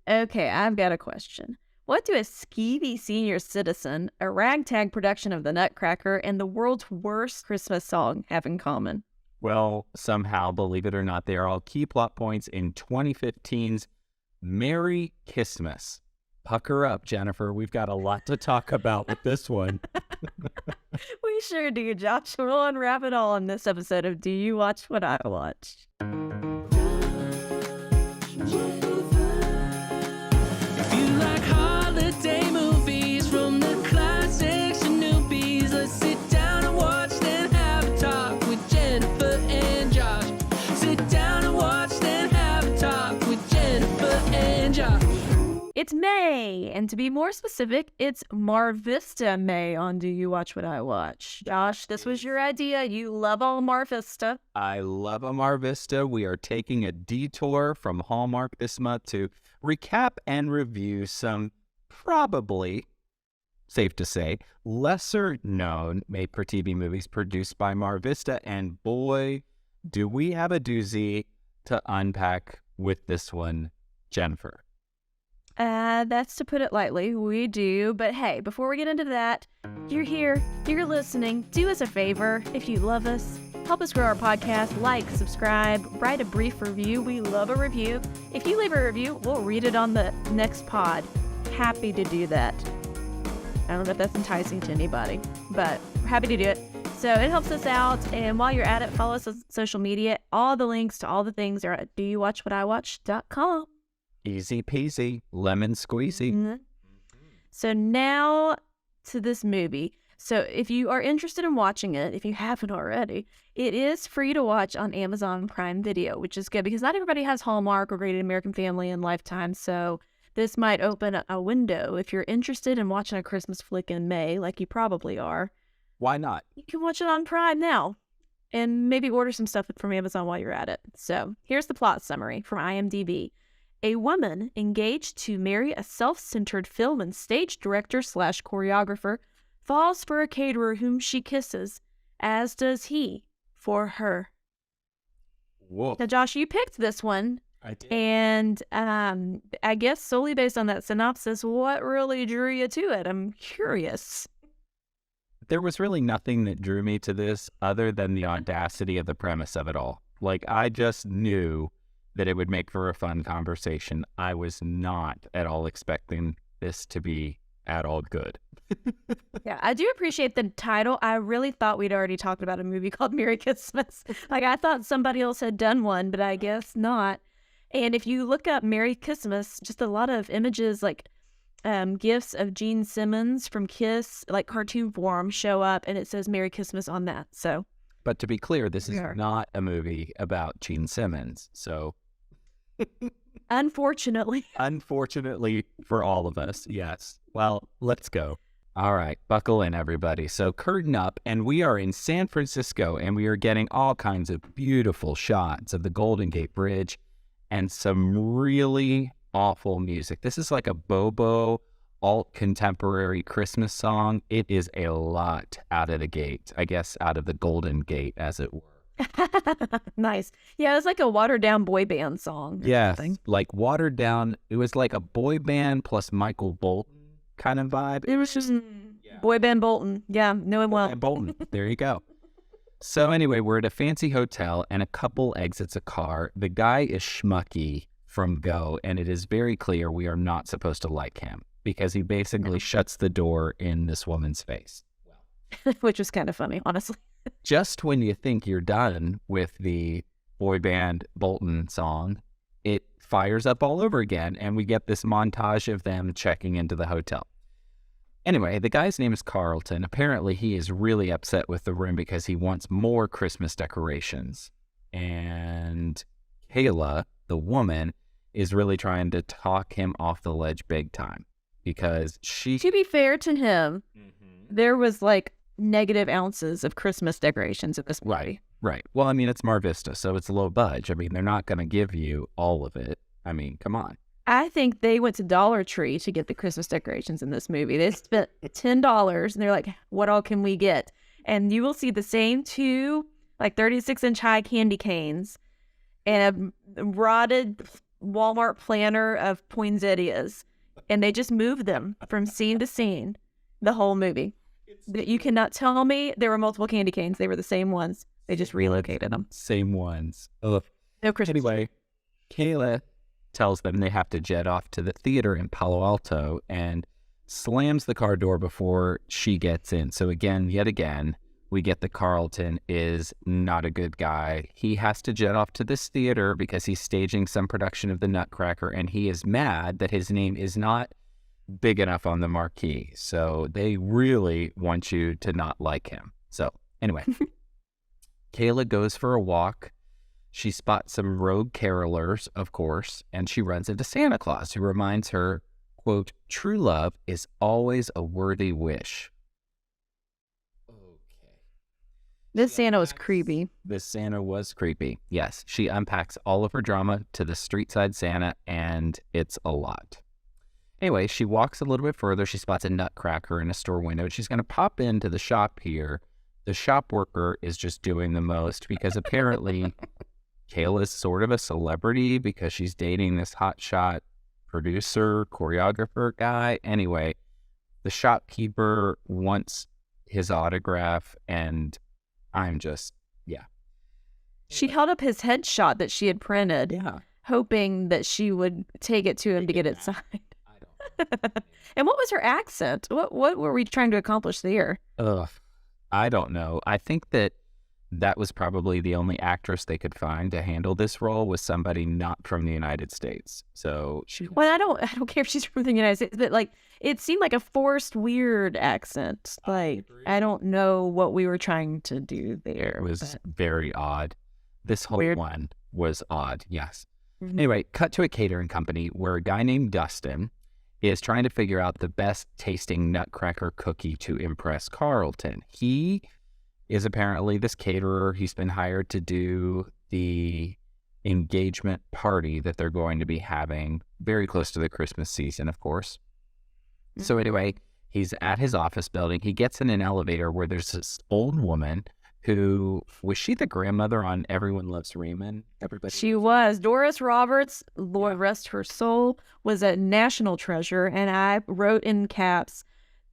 Okay, I've got a question. What do a skeevy senior citizen, a ragtag production of the Nutcracker, and the world's worst Christmas song have in common? Well, somehow, believe it or not, they are all key plot points in 2015's Merry Christmas. Pucker up, Jennifer. We've got a lot to talk about with this one. We sure do, Josh. We'll unwrap it all in this episode of Do You Watch What I Watch? If you like holiday movies from the classics to newbies, let's sit down and watch, then have a talk with Jennifer and Josh. Sit down and watch, then have a talk with Jennifer and Josh. It's May, and to be more specific, it's MarVista May on Do You Watch What I Watch? Josh, this was your idea. You love all MarVista. I love a MarVista. We are taking a detour from Hallmark this month to recap and review some probably, safe to say, lesser known made-for-TV movies produced by MarVista. And boy, do we have a doozy to unpack with this one, Jennifer. That's to put it lightly. We do. But hey, before we get into that, you're here, you're listening. Do us a favor. If you love us, help us grow our podcast. Like, subscribe, write a brief review. We love a review. If you leave a review, we'll read it on the next pod. Happy to do that. I don't know if that's enticing to anybody, but we're happy to do it. So it helps us out. And while you're at it, follow us on social media. All the links to all the things are at doyouwatchwhatiwatch.com. Easy peasy, lemon squeezy. Mm-hmm. So now to this movie. So if you are interested in watching it, if you haven't already, it is free to watch on Amazon Prime Video, which is good because not everybody has Hallmark or Great American Family and Lifetime. So this might open a window. If you're interested in watching a Christmas flick in May, like you probably are, why not? You can watch it on Prime now and maybe order some stuff from Amazon while you're at it. So here's the plot summary from IMDb. A woman engaged to marry a self-centered film and stage director / choreographer falls for a caterer whom she kisses, as does he for her. Whoa. Now, Josh, you picked this one. I did. And I guess solely based on that synopsis, what really drew you to it? I'm curious. There was really nothing that drew me to this other than the audacity of the premise of it all. Like, I just knew that it would make for a fun conversation. I was not at all expecting this to be at all good. Yeah, I do appreciate the title. I really thought we'd already talked about a movie called Merry Christmas. Like, I thought somebody else had done one, but I guess not. And if you look up Merry Christmas, just a lot of images, like gifs of Gene Simmons from Kiss, like cartoon form, show up, and it says Merry Christmas on that. So, but to be clear, this is not a movie about Gene Simmons. So, unfortunately for all of us, yes. Well, let's go. All right, buckle in, everybody. So curtain up, and we are in San Francisco, and we are getting all kinds of beautiful shots of the Golden Gate Bridge and some really awful music. This is like a Bobo alt contemporary Christmas song. It is a lot out of the gate, I guess out of the Golden Gate, as it were. Nice. Yeah, it was like a watered down boy band song. Yeah, like watered down. It was like a boy band plus Michael Bolton kind of vibe. It was just boy band Bolton. Yeah, no one will. Bolton. There you go. So anyway, we're at a fancy hotel and a couple exits a car. The guy is schmucky from go, and it is very clear we are not supposed to like him because he basically shuts the door in this woman's face. Which was kind of funny, honestly. Just when you think you're done with the boy band Bolton song, it fires up all over again, and we get this montage of them checking into the hotel. Anyway, the guy's name is Carlton. Apparently, he is really upset with the room because he wants more Christmas decorations. And Kayla, the woman, is really trying to talk him off the ledge big time because she... To be fair to him, there was like negative ounces of Christmas decorations at this movie. Right. Well, I mean, it's MarVista, so it's low budge. I mean, they're not going to give you all of it. I mean, come on. I think they went to Dollar Tree to get the Christmas decorations in this movie. They spent $10 and they're like, what all can we get? And you will see the same two, like 36-inch high candy canes and a rotted Walmart planner of poinsettias, and they just moved them from scene to scene the whole movie. You cannot tell me there were multiple candy canes. They were the same ones. They just relocated them. Same ones. Ugh. No Christmas. Anyway, Kayla tells them they have to jet off to the theater in Palo Alto and slams the car door before she gets in. So yet again, we get that Carlton is not a good guy. He has to jet off to this theater because he's staging some production of the Nutcracker, and he is mad that his name is not big enough on the marquee. So they really want you to not like him. So anyway, Kayla goes for a walk. She spots some rogue carolers, of course, and she runs into Santa Claus, who reminds her, quote, "True love is always a worthy wish." This Santa was creepy. This Santa was creepy. Yes, she unpacks all of her drama to the street side Santa, and it's a lot. Anyway, she walks a little bit further. She spots a Nutcracker in a store window. She's going to pop into the shop here. The shop worker is just doing the most because apparently Kayla's sort of a celebrity because she's dating this hotshot producer, choreographer guy. Anyway, the shopkeeper wants his autograph, and I'm just, yeah. She held up his headshot that she had printed, Yeah. hoping that she would take it to him to get it signed. And what was her accent? What were we trying to accomplish there? Ugh, I don't know. I think that was probably the only actress they could find to handle this role, was somebody not from the United States. So Well, I don't care if she's from the United States, but like it seemed like a forced, weird accent. Like I don't know what we were trying to do there. It was very odd. This whole Weird. one was odd. Yes. Mhm. Anyway, cut to a catering company where a guy named Dustin is trying to figure out the best tasting Nutcracker cookie to impress Carlton. He is apparently this caterer. He's been hired to do the engagement party that they're going to be having very close to the Christmas season, of course. So anyway, he's at his office building. He gets in an elevator where there's this old woman who, was she the grandmother on Everyone Loves Raymond? She was. Doris Roberts, Lord rest her soul, was a national treasure, and I wrote in caps,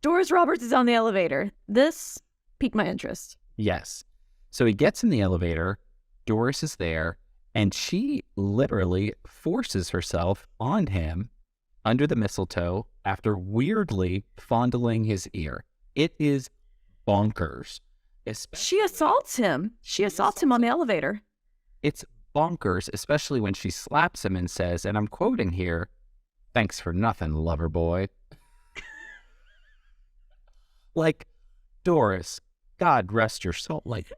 Doris Roberts is on the elevator. This piqued my interest. Yes. So he gets in the elevator, Doris is there, and she literally forces herself on him under the mistletoe after weirdly fondling his ear. It is bonkers. She assaults him. She assaults him on the elevator. It's bonkers, especially when she slaps him and says, and I'm quoting here, "Thanks for nothing, lover boy." Like, Doris, God rest your soul. Like,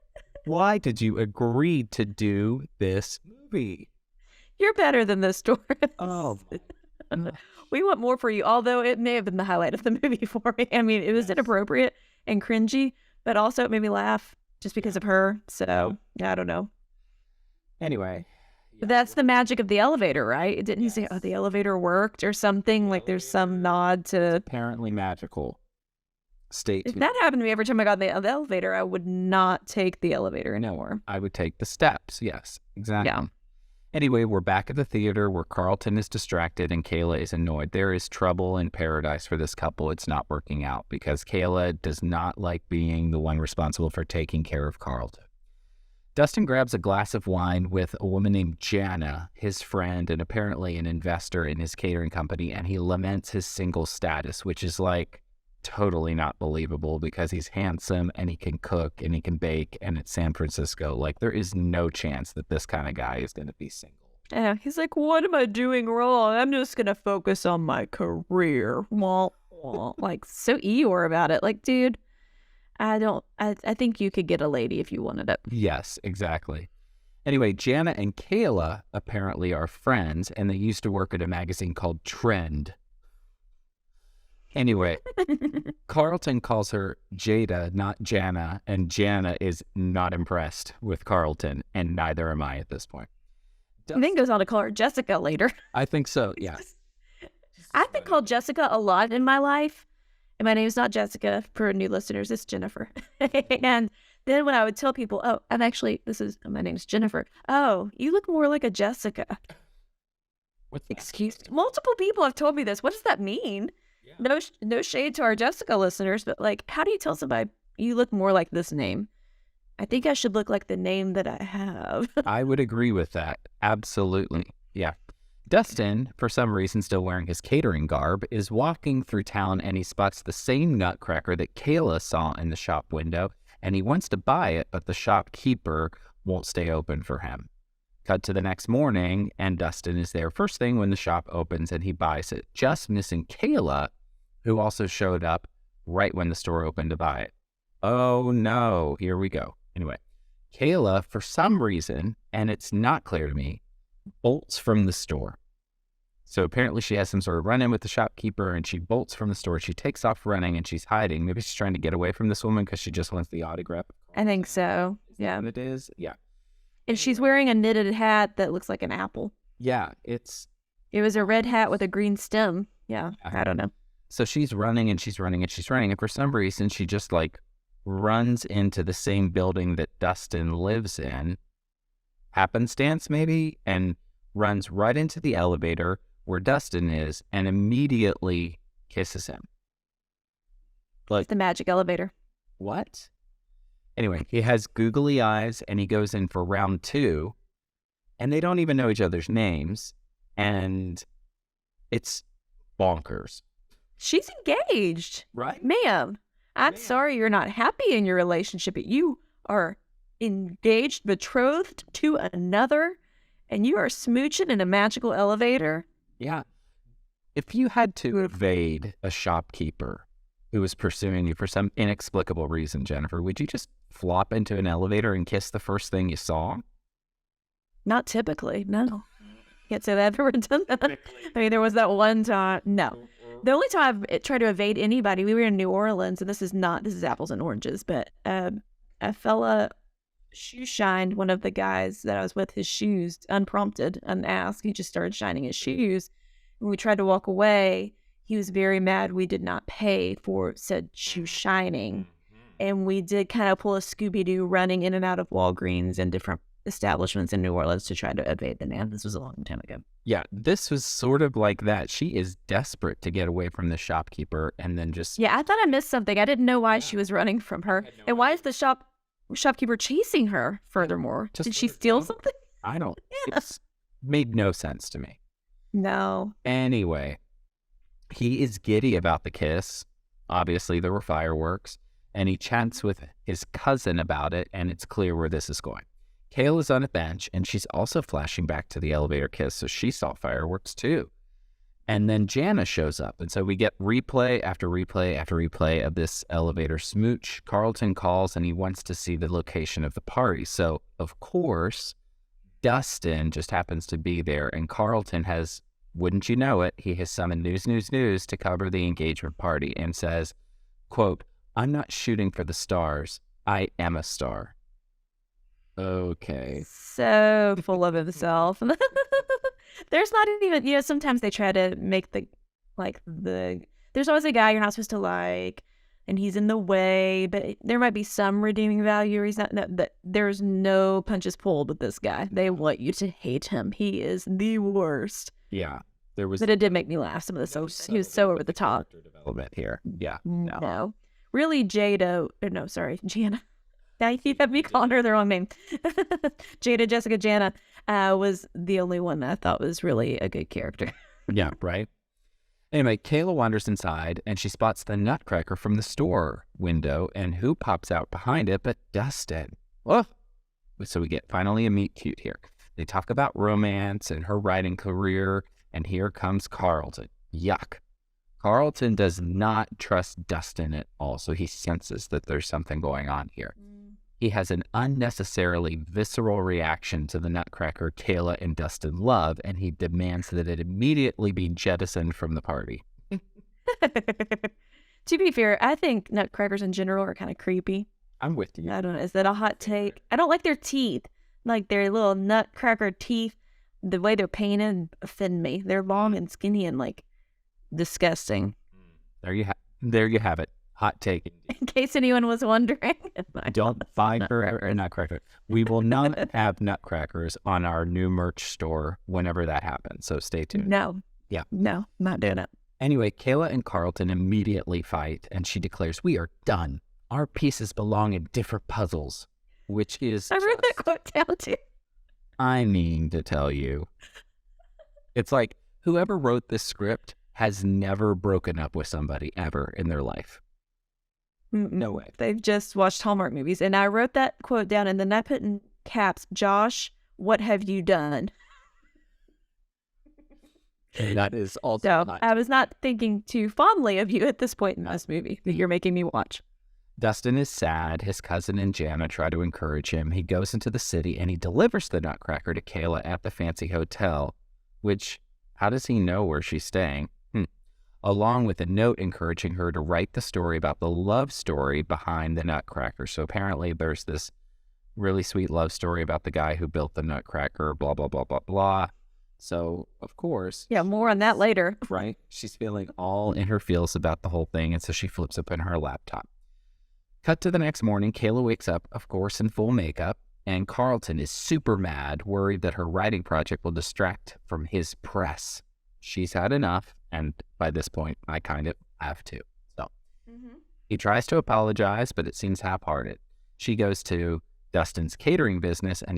why did you agree to do this movie? You're better than this, Doris. Oh, We want more for you, although it may have been the highlight of the movie for me. I mean, it was inappropriate and cringy, but also it made me laugh just because of her. So, I don't know. anyway. But that's the magic of the elevator, right? Didn't he say, oh, the elevator worked or something? Like there's some nod to... Apparently magical. Stay If tuned. that happened to me every time I got in the elevator, I would not take the elevator anymore. I would take the steps. Yes, exactly. Yeah. Anyway, we're back at the theater where Carlton is distracted and Kayla is annoyed. There is trouble in paradise for this couple. It's not working out because Kayla does not like being the one responsible for taking care of Carlton. Dustin grabs a glass of wine with a woman named Jana, his friend and apparently an investor in his catering company, and he laments his single status, which is like totally not believable because he's handsome and he can cook and he can bake and it's San Francisco. Like, there is no chance that this kind of guy is going to be single. Yeah, he's like, what am I doing wrong? I'm just going to focus on my career. Wah, wah. Like, so Eeyore about it. Like, dude, I think you could get a lady if you wanted it. Yes, exactly. Anyway, Jana and Kayla apparently are friends and they used to work at a magazine called Trend. Anyway, Carlton calls her Jada, not Jana, and Jana is not impressed with Carlton, and neither am I at this point. And then goes on to call her Jessica later. I think so, yeah. I've been called Jessica a lot in my life, and my name's not Jessica. For new listeners, it's Jennifer. And then when I would tell people, oh, my name's Jennifer. Oh, you look more like a Jessica. What's that? Excuse me. Multiple people have told me this. What does that mean? Yeah. No shade to our Jessica listeners, but like, how do you tell somebody you look more like this name? I think I should look like the name that I have. I would agree with that. Absolutely. Yeah. Dustin, for some reason still wearing his catering garb, is walking through town and he spots the same Nutcracker that Kayla saw in the shop window, and he wants to buy it, but the shopkeeper won't stay open for him. Cut to the next morning, and Dustin is there first thing when the shop opens, and he buys it, just missing Kayla, who also showed up right when the store opened to buy it. Oh no, here we go. Anyway, Kayla, for some reason, and it's not clear to me, bolts from the store. So apparently she has some sort of run-in with the shopkeeper, and she bolts from the store. She takes off running, and she's hiding. Maybe she's trying to get away from this woman because she just wants the autograph. I think so. Yeah. What it is? Yeah. And she's wearing a knitted hat that looks like an apple. Yeah, It was a red hat with a green stem. Yeah, I don't know. So she's running and she's running and she's running. And for some reason, she just like runs into the same building that Dustin lives in, happenstance maybe, and runs right into the elevator where Dustin is and immediately kisses him. Like, It's the magic elevator. what? Anyway, he has googly eyes and he goes in for round 2 and they don't even know each other's names. And it's bonkers. She's engaged. Right? Ma'am, I'm Ma'am. sorry you're not happy in your relationship, but you are engaged, betrothed to another, and you are smooching in a magical elevator. Yeah. If you had to evade a shopkeeper who was pursuing you for some inexplicable reason, Jennifer, would you just flop into an elevator and kiss the first thing you saw? Not typically, no. Can't say that I've ever done that. I mean, there was that one time. No. The only time I've tried to evade anybody, we were in New Orleans, and this is apples and oranges, but a fella shoe shined one of the guys that I was with his shoes unprompted, unasked. He just started shining his shoes. When we tried to walk away, he was very mad we did not pay for said shoe shining. And we did kind of pull a Scooby-Doo running in and out of Walgreens and different establishments in New Orleans to try to evade the man. This was a long time ago. Yeah, this was sort of like that. She is desperate to get away from the shopkeeper and then just... Yeah, I thought I missed something. I didn't know why she was running from her. And why is the shopkeeper chasing her furthermore? Just Did she steal something? I don't... It's made no sense to me. No. Anyway, he is giddy about the kiss. Obviously, there were fireworks. And he chats with his cousin about it, and it's clear where this is going. Kayla's on a bench, and she's also flashing back to the elevator kiss, so she saw fireworks too. And then Jana shows up, and so we get replay after replay after replay of this elevator smooch. Carlton calls, and he wants to see the location of the party. So, of course, Dustin just happens to be there, and Carlton has, wouldn't you know it, he has summoned News to cover the engagement party and says, quote, "I'm not shooting for the stars. I am a star." Okay. So full of himself. There's not even, sometimes they try to make there's always a guy you're not supposed to like, and he's in the way, but there might be some redeeming value, or he's not, there's no punches pulled with this guy. They want you to hate him. He is the worst. Yeah. There was... But it did make me laugh. Some of this, he was so over the top. Development here. Yeah. No. Really, Jana. Now you have me calling her the wrong name. Jessica Jana was the only one that I thought was really a good character. Yeah, right? Anyway, Kayla wanders inside, and she spots the Nutcracker from the store window, and who pops out behind it but Dustin. Oh! So we get finally a meet cute here. They talk about romance and her writing career, and here comes Carlton. Yuck. Carlton does not trust Dustin at all, so he senses that there's something going on here. He has an unnecessarily visceral reaction to the Nutcracker Kayla and Dustin love, and he demands that it immediately be jettisoned from the party. To be fair, I think Nutcrackers in general are kind of creepy. I'm with you. I don't know. Is that a hot take? I don't like their teeth. Like their little Nutcracker teeth, the way they're painted offend me. They're long and skinny and like disgusting. There you have it. Hot take. In case anyone was wondering. Don't buy her a Nutcracker. We will not have Nutcrackers on our new merch store whenever that happens. So stay tuned. No. Yeah. No, not doing it. Anyway, Kayla and Carlton immediately fight, and she declares, "We are done. Our pieces belong in different puzzles," which is I wrote that quote down too. I mean to tell you. It's like whoever wrote this script has never broken up with somebody ever in their life. No way. They've just watched Hallmark movies. And I wrote that quote down and then I put in caps, "Josh, what have you done?" And that is also So not. I was not thinking too fondly of you at this point in this movie that you're making me watch. Dustin is sad. His cousin and Jana try to encourage him. He goes into the city and he delivers the Nutcracker to Kayla at the fancy hotel, which, how does he know where she's staying? Along with a note encouraging her to write the story about the love story behind the Nutcracker. So apparently there's this really sweet love story about the guy who built the Nutcracker, blah, blah, blah, blah, blah. So, of course. Yeah, more on that later. Right? She's feeling all in her feels about the whole thing, and so she flips open her laptop. Cut to the next morning, Kayla wakes up, of course, in full makeup, and Carlton is super mad, worried that her writing project will distract from his press. She's had enough, and by this point, I kind of have to. So he tries to apologize, but it seems half-hearted. She goes to Dustin's catering business, and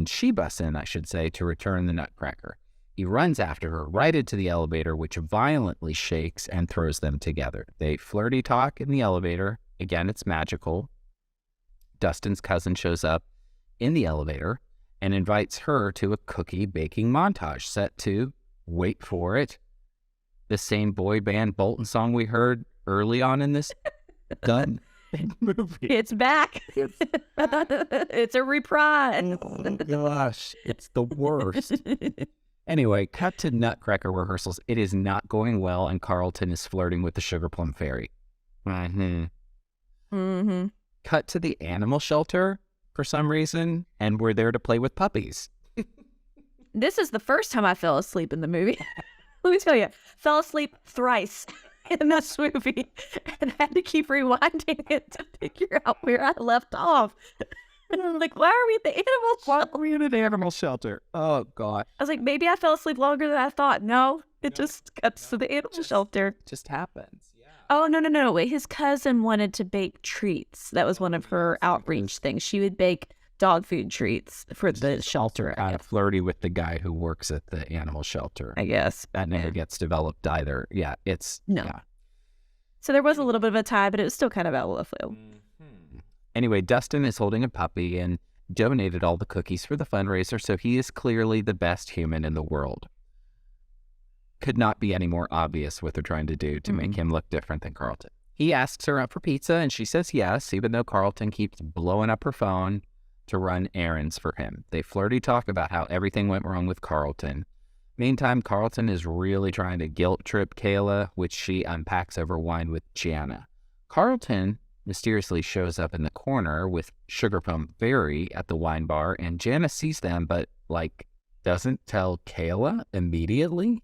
she busts in, I should say, to return the Nutcracker. He runs after her right into the elevator, which violently shakes and throws them together. They flirty talk in the elevator. Again, it's magical. Dustin's cousin shows up in the elevator and invites her to a cookie baking montage set to, wait for it, the same boy band Bolton song we heard early on in this movie. It's back. It's a reprise. Oh gosh, it's the worst. Anyway, cut to Nutcracker rehearsals. It is not going well, and Carlton is flirting with the Sugar Plum Fairy. Cut to the animal shelter for some reason, and we're there to play with puppies. This is the first time I fell asleep in the movie. Let me tell you, fell asleep thrice in this movie and had to keep rewinding it to figure out where I left off. And I'm like, why are we at the animal shelter? Why are we in an animal shelter? Oh, God. I was like, maybe I fell asleep longer than I thought. No, it just cuts to the animal shelter. Just happens. Yeah. Oh, no. Wait, his cousin wanted to bake treats. That was one of her outreach things. She would bake dog food treats for the shelter. Kind of flirty with the guy who works at the animal shelter. I guess. That never gets developed either. Yeah, it's... No. Yeah. So there was a little bit of a tie, but it was still kind of out of left field. Anyway, Dustin is holding a puppy and donated all the cookies for the fundraiser, so he is clearly the best human in the world. Could not be any more obvious what they're trying to do to make him look different than Carlton. He asks her out for pizza, and she says yes, even though Carlton keeps blowing up her phone to run errands for him. They flirty talk about how everything went wrong with Carlton. Meantime, Carlton is really trying to guilt trip Kayla, which she unpacks over wine with Jana. Carlton mysteriously shows up in the corner with Sugar Plum Fairy at the wine bar, and Jana sees them, but, doesn't tell Kayla immediately.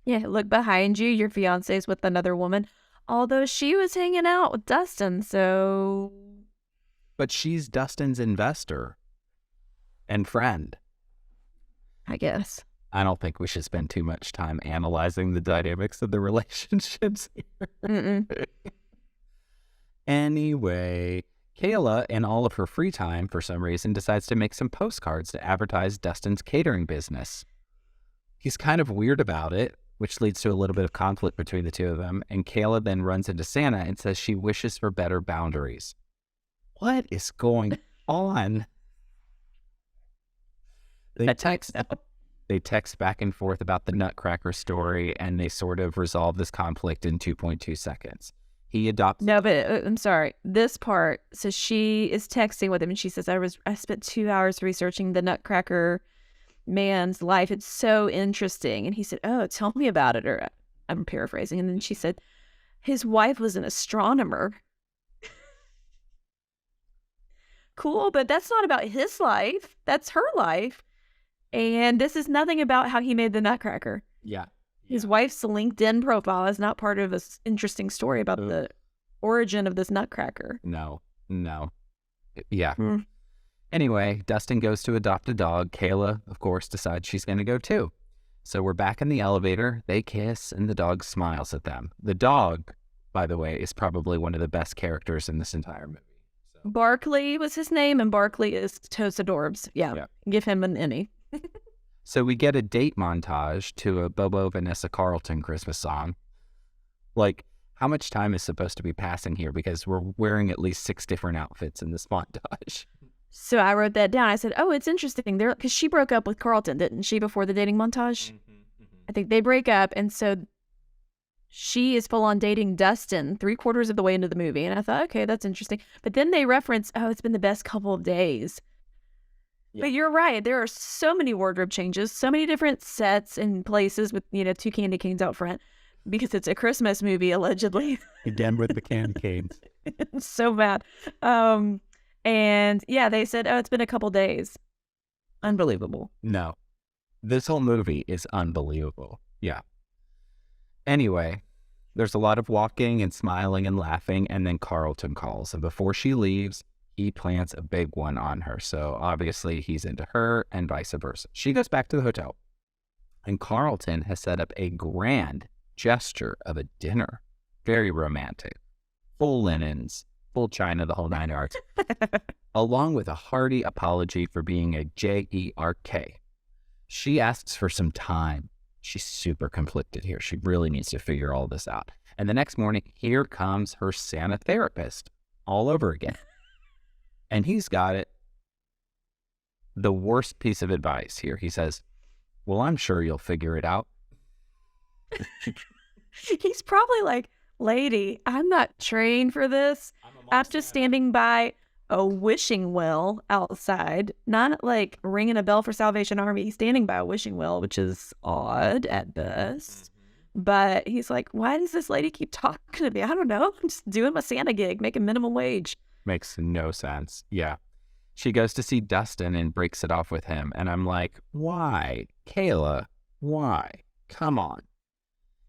Yeah, look behind you. Your fiance's with another woman. Although she was hanging out with Dustin, so... But she's Dustin's investor and friend. I guess. I don't think we should spend too much time analyzing the dynamics of the relationships here. Anyway, Kayla, in all of her free time, for some reason, decides to make some postcards to advertise Dustin's catering business. He's kind of weird about it, which leads to a little bit of conflict between the two of them, and Kayla then runs into Santa and says she wishes for better boundaries. What is going on? They text back and forth about the Nutcracker story, and they sort of resolve this conflict in 2.2 seconds. He adopts... No, but I'm sorry. This part, so she is texting with him, and she says, I spent 2 hours researching the Nutcracker man's life. It's so interesting. And he said, oh, tell me about it. Or I'm paraphrasing. And then she said, his wife was an astronomer. Cool, but that's not about his life. That's her life. And this is nothing about how he made the Nutcracker. Yeah. His wife's LinkedIn profile is not part of this interesting story about the origin of this Nutcracker. No. Yeah. Hmm. Anyway, Dustin goes to adopt a dog. Kayla, of course, decides she's going to go too. So we're back in the elevator. They kiss, and the dog smiles at them. The dog, by the way, is probably one of the best characters in this entire movie. So. Barkley was his name, and Barkley is Toast Adorbs. Yeah, give him an innie. So we get a date montage to a Bobo Vanessa Carlton Christmas song. Like, how much time is supposed to be passing here? Because we're wearing at least 6 different outfits in this montage. So I wrote that down. I said, oh, it's interesting. Because she broke up with Carlton, didn't she, before the dating montage? I think they break up, and so she is full on dating Dustin 3/4 of the way into the movie. And I thought, okay, that's interesting. But then they reference, oh, it's been the best couple of days. Yeah. But you're right. There are so many wardrobe changes, so many different sets and places with, 2 candy canes out front because it's a Christmas movie, allegedly. Again with the candy canes. It's so bad. And yeah, they said, oh, it's been a couple days. Unbelievable. No. This whole movie is unbelievable. Yeah. Anyway, there's a lot of walking and smiling and laughing, and then Carlton calls. And before she leaves, he plants a big one on her. So obviously he's into her and vice versa. She goes back to the hotel, and Carlton has set up a grand gesture of a dinner. Very romantic. Full linens, full china, the whole 9 yards. Along with a hearty apology for being a jerk. She asks for some time. She's super conflicted here. She really needs to figure all this out. And the next morning, here comes her Santa therapist all over again. And he's got it. The worst piece of advice here. He says, well, I'm sure you'll figure it out. He's probably like, lady, I'm not trained for this. I'm just standing by a wishing well outside, not like ringing a bell for Salvation Army. He's standing by a wishing well, which is odd at best. But he's like, why does this lady keep talking to me? I don't know. I'm just doing my Santa gig, making minimum wage. Makes no sense. Yeah. She goes to see Dustin and breaks it off with him. And I'm like, why? Kayla, why? Come on.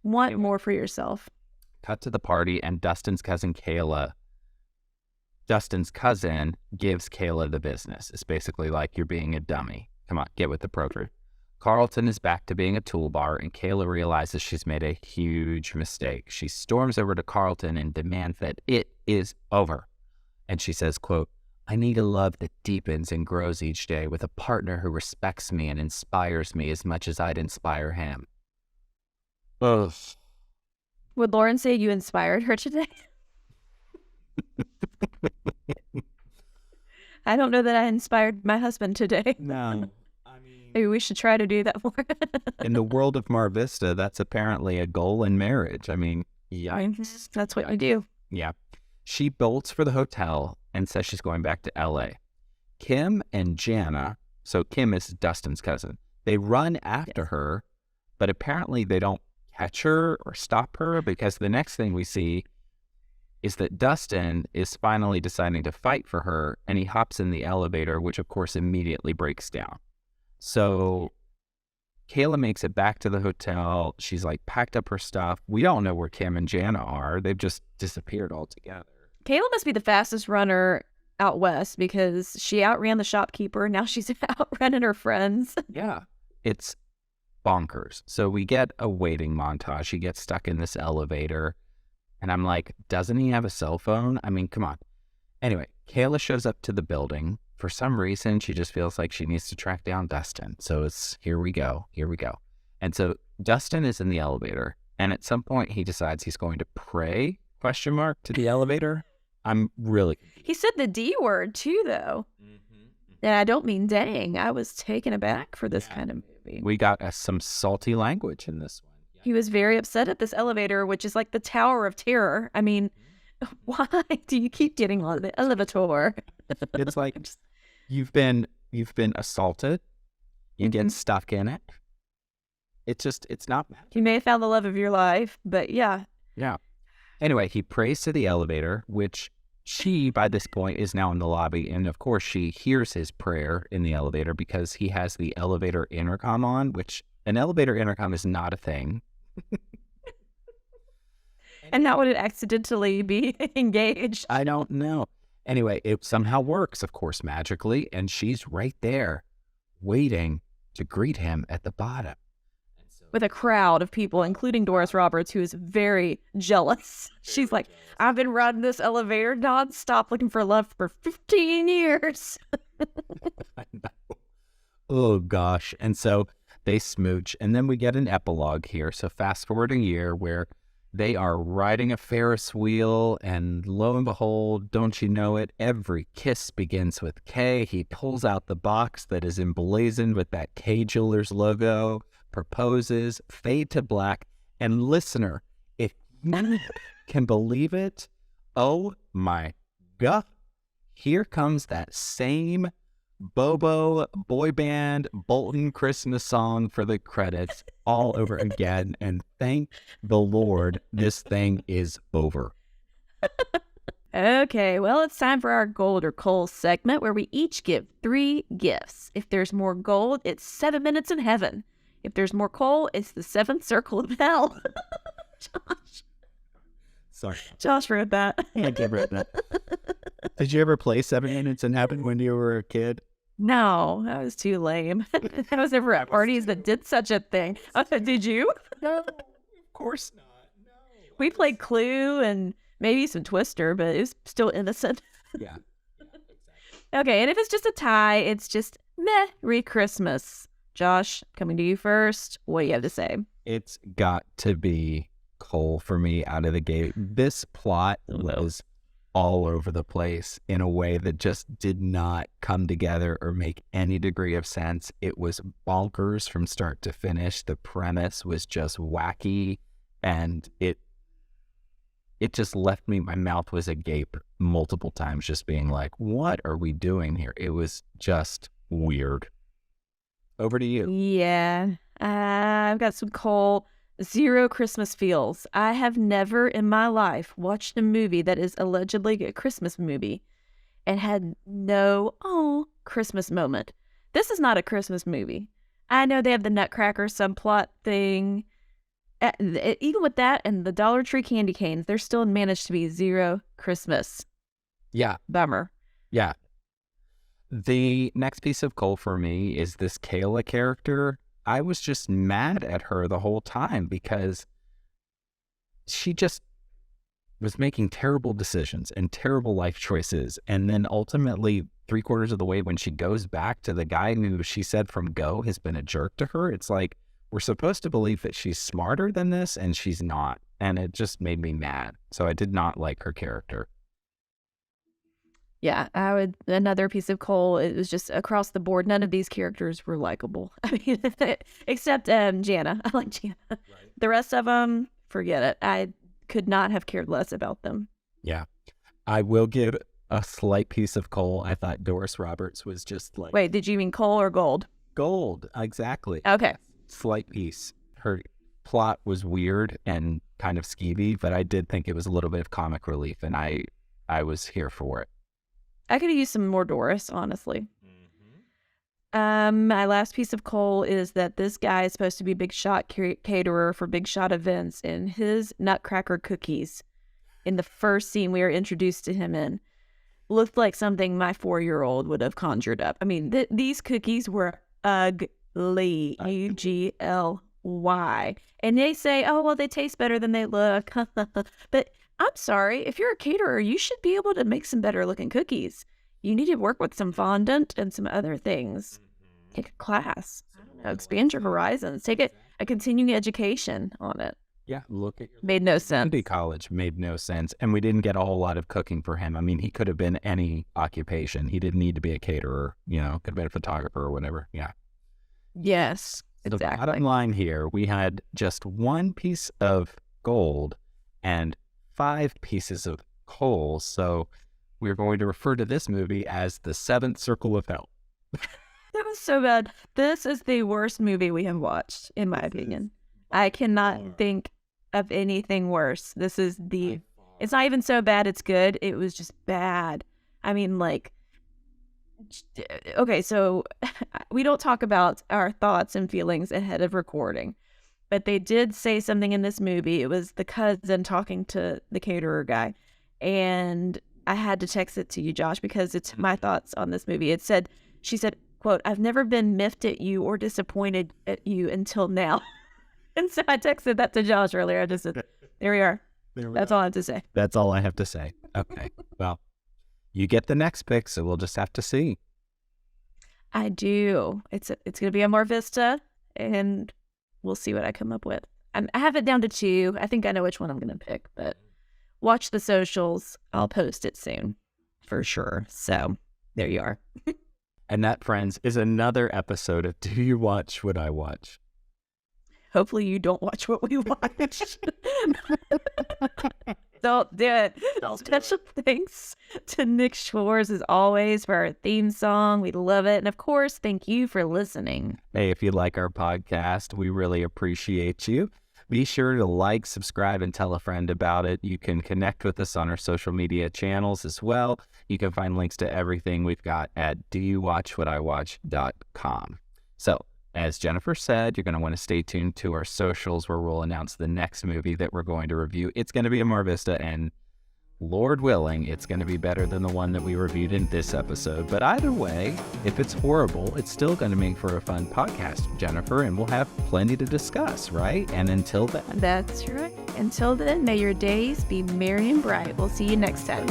Want more for yourself. Cut to the party, and Dustin's cousin gives Kayla the business. It's basically like, you're being a dummy. Come on, get with the program. Carlton is back to being a toolbar, and Kayla realizes she's made a huge mistake. She storms over to Carlton and demands that it is over. And she says, quote, I need a love that deepens and grows each day with a partner who respects me and inspires me as much as I'd inspire him. Ugh. Would Lauren say you inspired her today? I don't know that I inspired my husband today. No. I mean, maybe we should try to do that more. In the world of MarVista, that's apparently a goal in marriage. I mean, yikes. That's what you do. Yeah. She bolts for the hotel and says she's going back to LA. Kim and Jana, so Kim is Dustin's cousin, they run after her, but apparently they don't catch her or stop her, because the next thing we see is that Dustin is finally deciding to fight for her, and he hops in the elevator, which of course immediately breaks down. So Kayla makes it back to the hotel. She's like packed up her stuff. We don't know where Kim and Jana are. They've just disappeared altogether. Kayla must be the fastest runner out west, because she outran the shopkeeper. Now she's outrunning her friends. Yeah, it's bonkers. So we get a waiting montage. He gets stuck in this elevator. And I'm like, doesn't he have a cell phone? I mean, come on. Anyway, Kayla shows up to the building. For some reason, she just feels like she needs to track down Dustin. So it's, here we go. And so Dustin is in the elevator. And at some point, he decides he's going to pray, to the elevator. I'm really confused. He said the D word, too, though. And I don't mean dang. I was taken aback for this kind of movie. We got some salty language in this one. He was very upset at this elevator, which is like the Tower of Terror. I mean, why do you keep getting on the elevator? It's like, you've been assaulted. You get stuck in it. It's not bad. You may have found the love of your life, but yeah. Yeah. Anyway, he prays to the elevator, which she, by this point, is now in the lobby. And of course, she hears his prayer in the elevator because he has the elevator intercom on, which an elevator intercom is not a thing. And how would it accidentally be engaged? I don't know. Anyway, it somehow works, of course, magically, and she's right there waiting to greet him at the bottom. With a crowd of people, including Doris Roberts, who is very jealous. She's like, I've been riding this elevator nonstop looking for love for 15 years. I know. Oh, gosh. And so they smooch, and then we get an epilogue here. So fast forward a year where they are riding a Ferris wheel, and lo and behold, don't you know it, every kiss begins with K. He pulls out the box that is emblazoned with that K Jewelers logo, proposes, fade to black, and listener, if you can believe it, oh my God, here comes that same Bobo boy band Bolton Christmas song for the credits all over again, and thank the Lord this thing is over. Okay, well, it's time for our gold or coal segment where we each give 3 gifts. If there's more gold, it's 7 minutes in heaven. If there's more coal, it's the 7th circle of hell. Sorry. Josh wrote that. I did write that. Did you ever play 7 minutes in heaven when you were a kid? No, that was too lame. I was never at parties that did such a thing. Did you? No, of course not. No. We played Clue and maybe some Twister, but it was still innocent. Yeah. Okay, and if it's just a tie, it's just Merry Christmas. Josh, coming to you first. What do you have to say? It's got to be coal for me out of the gate. This plot was all over the place in a way that just did not come together or make any degree of sense. It was bonkers from start to finish. The premise was just wacky, and it just left me, my mouth was agape multiple times, just being like, what are we doing here? It was just weird. Over to you. Yeah, I've got some coal. 0 Christmas feels. I have never in my life watched a movie that is allegedly a Christmas movie and had no Christmas moment. This is not a Christmas movie. I know they have the Nutcracker subplot thing. Even with that and the Dollar Tree candy canes, there still managed to be 0 Christmas. Yeah. Bummer. Yeah. The next piece of coal for me is this Kayla character. I was just mad at her the whole time because she just was making terrible decisions and terrible life choices. And then ultimately, 3/4 of the way, when she goes back to the guy who she said from go has been a jerk to her, it's like, we're supposed to believe that she's smarter than this, and she's not. And it just made me mad. So I did not like her character. Yeah, another piece of coal. It was just across the board. None of these characters were likable. I mean, except Jana. I like Jana. Right. The rest of them, forget it. I could not have cared less about them. Yeah. I will give a slight piece of coal. I thought Doris Roberts was just like... Wait, did you mean coal or gold? Gold, exactly. Okay. Slight piece. Her plot was weird and kind of skeevy, but I did think it was a little bit of comic relief, and I was here for it. I could have used some more Doris, honestly. My last piece of coal is that this guy is supposed to be big shot caterer for big shot events, and his Nutcracker cookies in the first scene we were introduced to him in looked like something my 4-year-old would have conjured up. I mean, these cookies were ugly, ugly. And they say, oh, well, they taste better than they look. But I'm sorry, if you're a caterer, you should be able to make some better looking cookies. You need to work with some fondant and some other things. Take a class. I don't know, expand your horizons. Take a continuing education on it. Yeah, look at your... Made no sense. Community college made no sense. And we didn't get a whole lot of cooking for him. I mean, he could have been any occupation. He didn't need to be a caterer, could have been a photographer or whatever. Yeah. Yes, exactly. The bottom line here, we had just 1 piece of gold and 5 pieces of coal. So we're going to refer to this movie as the 7th circle of hell. That was so bad. This is the worst movie we have watched, in my opinion. I cannot think of anything worse. It's not even so bad it's good. It was just bad. I mean, okay, so we don't talk about our thoughts and feelings ahead of recording. but they did say something in this movie. It was the cousin talking to the caterer guy. And I had to text it to you, Josh, because it's my thoughts on this movie. She said, quote, "I've never been miffed at you or disappointed at you until now." And so I texted that to Josh earlier. I just said, there we are. That's all I have to say. That's all I have to say. Okay. Well, you get the next pick, so we'll just have to see. I do. It's going to be a MarVista, and we'll see what I come up with. I have it down to 2. I think I know which one I'm going to pick, but watch the socials. I'll post it soon for sure. So there you are. And that, friends, is another episode of Do You Watch What I Watch? Hopefully you don't watch what we watch. Don't do it. Special thanks to Nick Shores, as always, for our theme song. We love it. And of course, thank you for listening. Hey, if you like our podcast, we really appreciate you. Be sure to like, subscribe, and tell a friend about it. You can connect with us on our social media channels as well. You can find links to everything we've got at doyouwatchwhatIwatch.com. So, as Jennifer said, you're going to want to stay tuned to our socials where we'll announce the next movie that we're going to review. It's going to be a MarVista, and Lord willing, it's going to be better than the one that we reviewed in this episode. But either way, if it's horrible, it's still going to make for a fun podcast, Jennifer, and we'll have plenty to discuss, right? And until then. That's right. Until then, may your days be merry and bright. We'll see you next time.